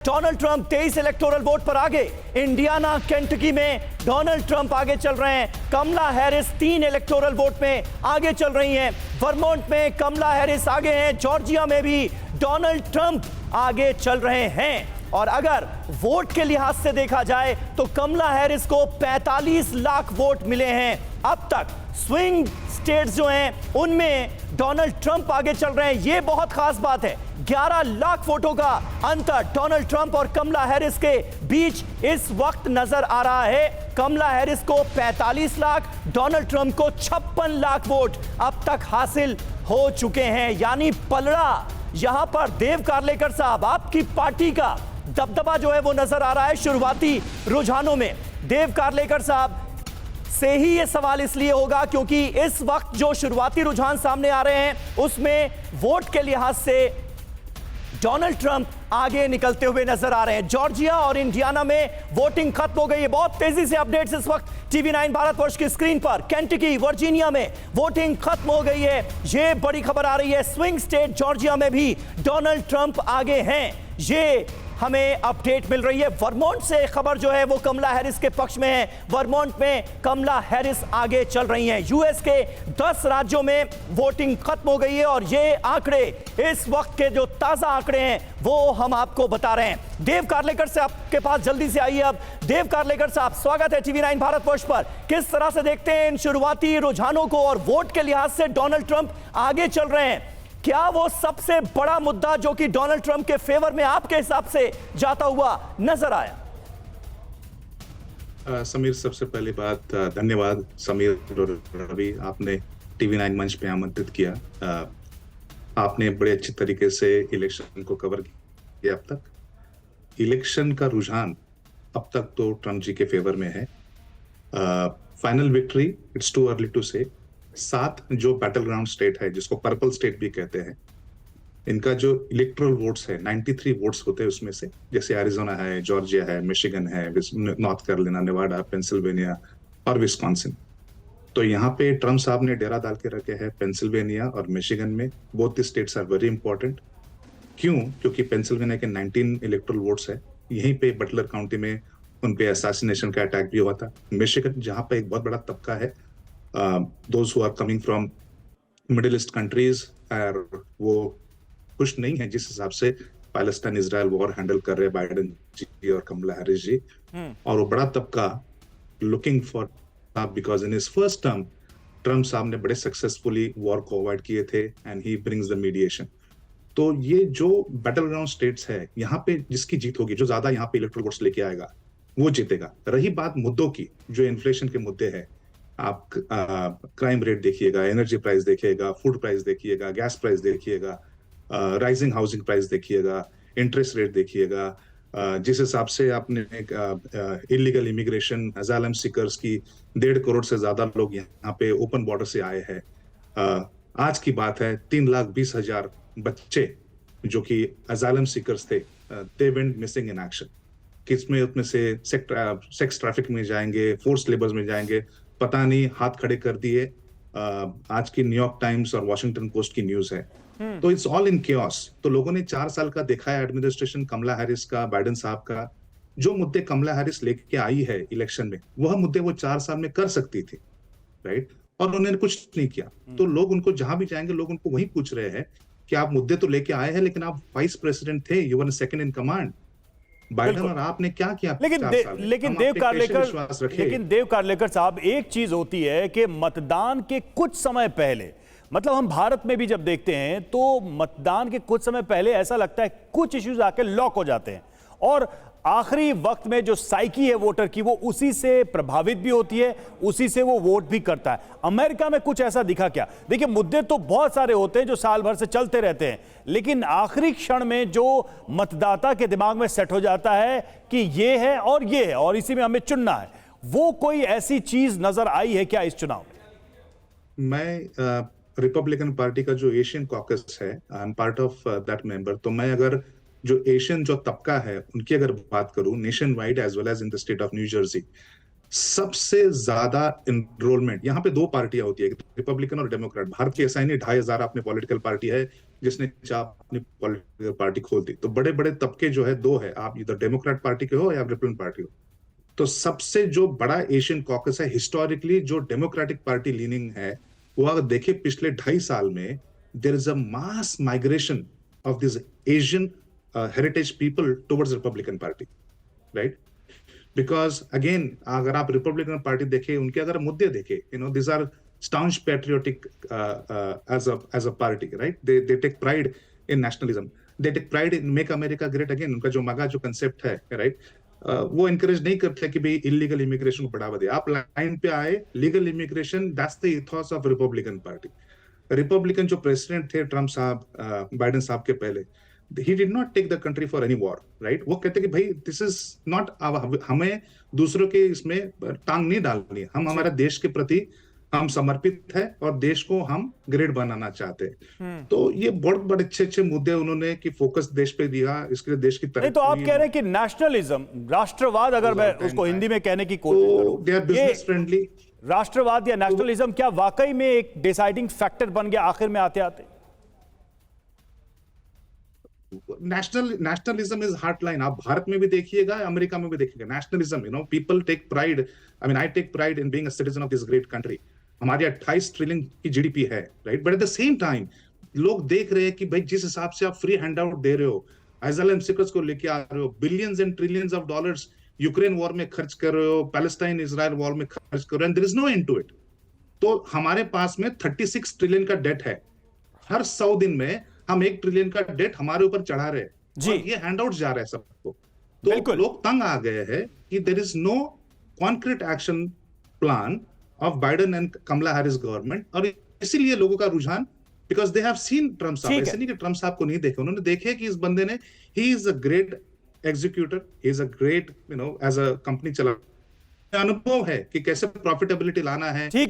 Donald Trump 23 electoral vote पर आगे। Indiana Kentucky में डोनाल्ड ट्रंप आगे चल रहे हैं। कमला हैरिस 3 इलेक्टोरल वोट में आगे चल रही हैं। वर्मोंट में कमला हैरिस आगे हैं। जॉर्जिया में भी डोनाल्ड ट्रंप आगे चल रहे हैं। और अगर वोट के लिहाज से देखा जाए तो कमला हैरिस को 45 लाख वोट मिले हैं अब तक। स्विंग स्टेट्स जो हैं उनमें डोनाल्ड ट्रंप आगे चल रहे हैं। यह बहुत खास बात है। 11 लाख वोटों का अंतर डोनाल्ड ट्रंप और कमला हैरिस के बीच इस वक्त नजर आ रहा है। कमला हैरिस को 45 लाख, डोनाल्ड ट्रंप को 56 लाख वोट अब तक हासिल हो चुके हैं। यानी पलड़ा यहां पर देव कार्लेकर साहब, आपकी पार्टी का दबदबा जो है वो नजर आ रहा है शुरुआती रुझानों में। देव कार्लेकर साहब से ही ये सवाल इसलिए होगा क्योंकि इस वक्त जो शुरुआती रुझान सामने आ रहे हैं उसमें वोट के लिहाज से डोनाल्ड ट्रंप आगे निकलते हुए नजर आ रहे हैं। जॉर्जिया और इंडियाना में वोटिंग खत्म हो गई है। बहुत तेजी से अपडेट्स इस वक्त टीवी 9 भारतवर्ष की स्क्रीन पर। केंटकी, वर्जीनिया में वोटिंग खत्म हो गई है। यह बड़ी खबर आ रही है। स्विंग स्टेट जॉर्जिया में भी डोनाल्ड ट्रंप आगे हैं। ये हमें अपडेट मिल रही है। वर्मोंट से खबर जो है वो कमला हैरिस के पक्ष में है। वर्मोंट में कमला हैरिस आगे चल रही हैं। यूएस के 10 राज्यों में वोटिंग खत्म हो गई है और ये आंकड़े इस वक्त के जो ताजा आंकड़े हैं वो हम आपको बता रहे हैं। देव कार्लेकर से आपके पास जल्दी से आइए। अब देव कार्लेकर साहब, स्वागत है टीवी 9 भारतवर्ष पर। किस तरह से देखते हैं इन शुरुआती रुझानों को और वोट के लिहाज से डोनाल्ड ट्रंप आगे चल रहे हैं? क्या वो सबसे बड़ा मुद्दा जो कि डोनाल्ड ट्रंप के फेवर में आपके हिसाब से जाता हुआ नजर आया? समीर, सबसे पहली बात धन्यवाद समीर और रवि, आपने टीवी 9 मंच पे आमंत्रित किया। आपने बड़े अच्छे तरीके से इलेक्शन को कवर किया। अब तक इलेक्शन का रुझान अब तक तो ट्रंप जी के फेवर में है। Final victory it's too early to say. 7 जो बैटल ग्राउंड स्टेट है जिसको पर्पल स्टेट भी कहते हैं, इनका जो इलेक्टोरल वोट्स है 93 वोट्स होते हैं उसमें से, जैसे एरिजोना है, जॉर्जिया है, मिशिगन है, नॉर्थ कैरोलिना, नेवाडा, पेंसिल्वेनिया और विस्कॉन्सिन। तो यहाँ पे ट्रंप साहब ने डेरा डाल के रखे हैं पेंसिल्वेनिया और मिशिगन में। Both the states are very important. क्यों? क्योंकि पेंसिल्वेनिया के 19 इलेक्टोरल वोट्स है। यहीं पे बटलर काउंटी में उन पे असैसिनेशन का अटैक भी हुआ था। मिशिगन, जहाँ पे एक बहुत बड़ा तबका है those who are coming from Middle East countries, वो खुश नहीं है जिस हिसाब से पैलेस्टाइन इजराइल वॉर हैंडल कर रहे हैं बाइडेन जी और कमला हैरिस जी। और वो बड़ा तबका looking for, because in his first term Trump साहब ने बड़े सक्सेसफुली वॉर को अवॉइड किए थे and he brings the mediation. तो ये जो बैटल ग्राउंड स्टेट्स है, यहाँ पे जिसकी जीत होगी, जो ज्यादा यहाँ पे इलेक्टोरल वोट्स लेके आएगा वो जीतेगा। रही बात मुद्दों की, जो इन्फ्लेशन के मुद्दे हैं, आप क्राइम रेट देखिएगा, एनर्जी प्राइस देखिएगा, फूड प्राइस देखिएगा, गैस प्राइस देखिएगा, राइजिंग हाउसिंग प्राइस देखिएगा, इंटरेस्ट रेट देखिएगा, जिस हिसाब से आपने इलीगल इमिग्रेशन, असाइलम सीकर्स की 1.5 करोड़ से ज्यादा लोग यहाँ पे ओपन बॉर्डर से आए हैं। आज की बात है 3,20,000 बच्चे जो कि असाइलम सीकर्स थे, they went missing in action. किसमें उसमें से सेक्स ट्रैफिक में जाएंगे, फोर्स लेबर्स में जाएंगे, पता नहीं, हाथ खड़े कर दिए। आज की न्यूयॉर्क टाइम्स और वॉशिंगटन पोस्ट की न्यूज है। तो इट्स ऑल इन केओस। तो लोगों ने 4 साल का देखा है एडमिनिस्ट्रेशन कमला हैरिस का, बाइडेन साहब का। जो मुद्दे कमला हैरिस लेके आई है इलेक्शन में, वह मुद्दे वो 4 साल में कर सकती थी, राइट? और उन्होंने कुछ नहीं किया। तो लोग उनको जहां भी जाएंगे, लोग उनको वही पूछ रहे हैं कि आप मुद्दे तो लेके आए हैं, लेकिन आप वाइस प्रेसिडेंट थे, you were second in command. Biden और आपने क्या किया? लेकिन देव कार्लेकर साहब, एक चीज होती है कि मतदान के कुछ समय पहले, मतलब हम भारत में भी जब देखते हैं तो मतदान के कुछ समय पहले ऐसा लगता है कुछ इश्यूज आके लॉक हो जाते हैं और आखिरी वक्त में जो साइकी है वोटर की वो उसी से प्रभावित भी होती है, उसी से वो वोट भी करता है। अमेरिका में कुछ ऐसा दिखा क्या? देखिए, मुद्दे तो बहुत सारे होते हैं जो साल भर से चलते रहते हैं, लेकिन आखिरी क्षण में जो मतदाता के दिमाग में सेट हो जाता है कि ये है और ये है और इसी में हमें चुनना है, वो कोई ऐसी चीज नजर आई है क्या इस चुनाव में? मैं रिपब्लिकन पार्टी का जो एशियन कॉकस है, I am part of that member. तो मैं अगर जो एशियन जो तबका है उनकी अगर बात करूं, nationwide as well as in the state of New Jersey, सबसे ज्यादा एनरोलमेंट यहाँ पे दो पार्टियां होती है, रिपब्लिकन और डेमोक्रेट। भारत की ऐसा ही नहीं, 2,500 अपनी पॉलिटिकल पार्टी है, जिसने चाह अपनी पॉलिटिकल पार्टी खोल दी। तो बड़े बड़े तबके जो है दो है, आप इधर डेमोक्रेट पार्टी के हो या रिपब्लिकन पार्टी हो। तो सबसे जो बड़ा एशियन कॉकस है हिस्टोरिकली, जो डेमोक्रेटिक पार्टी लीनिंग है, वो अगर देखे पिछले 2.5 साल में, there is a mass migration of this Asian heritage people towards Republican party, right? Because again अगर आप रिपब्लिकन पार्टी देखें, उनके अगर मुद्दे देखें, this are staunch patriotic as a party, right? They take pride in nationalism. They take pride in make America great again. उनका जो मगा जो कंसेप्ट है, right? वो इनकरेज नहीं करते कि भाई इलीगल इमिग्रेशन को बढ़ावा दे। आप लाइन पे आए, legal immigration, that's the ethos of Republican party. Republican जो प्रेसिडेंट थे ट्रम्प साहब, बाइडेन साहब के पहले, he did not take the country for any war, right? वो कहते कि भाई दिस इज नॉट, हमें दूसरों के इसमें टांग नहीं डालनी है, हम हमारे देश के प्रति हम समर्पित है और देश को हम ग्रेट बनाना चाहते हैं। तो ये बहुत बड़े अच्छे अच्छे मुद्दे उन्होंने कि फोकस देश पे दिया, इसके लिए देश की तरक्की। नहीं तो आप कह रहे हैं कि नेशनलिज्म, राष्ट्रवाद, अगर मैं उसको हिंदी में कहने की कोशिश करूं, दे आर बिजनेस फ्रेंडली। राष्ट्रवाद या नेशनलिज्म क्या वाकई में एक डिसाइडिंग फैक्टर बन गया आखिर में आते आते? Nationalism is heartline. आप भारत में भी देखिएगा, अमेरिका में भी देखिएगा, nationalism, people take pride, I take pride in being a citizen of this great country. हमारी 28 ट्रिलियन की जीडीपी है, right? But at the same time लोग देख रहे हैं कि भाई जिस हिसाब से आप फ्री हैंडआउट दे रहे हो, अज़लम सिकर्स को लेके आ रहे हो, billions and trillions of dollars Ukraine war में खर्च कर रहे हो, पैलेस्टाइन इजराइल वॉर में खर्च कर रहे हो, and there is no end to it. तो हमारे पास में 36 ट्रिलियन का डेट है। हर 100 दिन में हम 1 ट्रिलियन का डेट हमारे ऊपर चढ़ा रहे हैं, जी। और ये हैंडआउट जा रहा है सबको। तो लोग तंग आ गए हैं कि there is no concrete action plan of Biden and Kamala Harris government, और इसीलिए लोगों का रुझान, because they have seen Trump साहब। ऐसे नहीं कि ट्रम्प साहब को नहीं देखे, उन्होंने देखे कि इस बंदे ने, he is a great executor, he is a great as a company चला, अनुभव है कि कैसे प्रॉफिटेबिलिटी लाना है। ठीक है।